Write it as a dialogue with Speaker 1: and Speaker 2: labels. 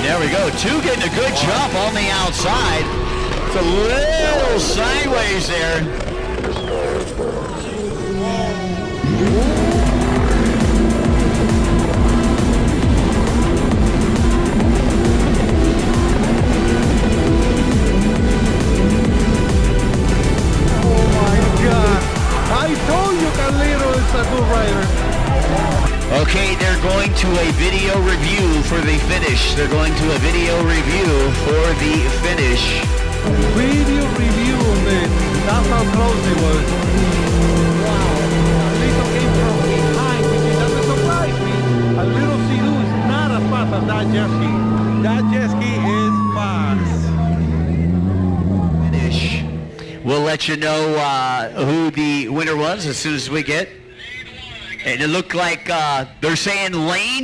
Speaker 1: There we go. Two getting a good jump on the outside. It's a little sideways there.
Speaker 2: I told you Carlito is a good rider.
Speaker 1: Okay, they're going to a video review for the finish. They're going to a video review for the finish.
Speaker 2: Video review, man. That's how close it was. Wow. Carlito came from behind, which doesn't surprise me. A little SeaDoo is not as fast as that Jetski. That Jetski is fast.
Speaker 1: Finish. We'll let you know who the winner was as soon as we get. And it looked like they're saying lane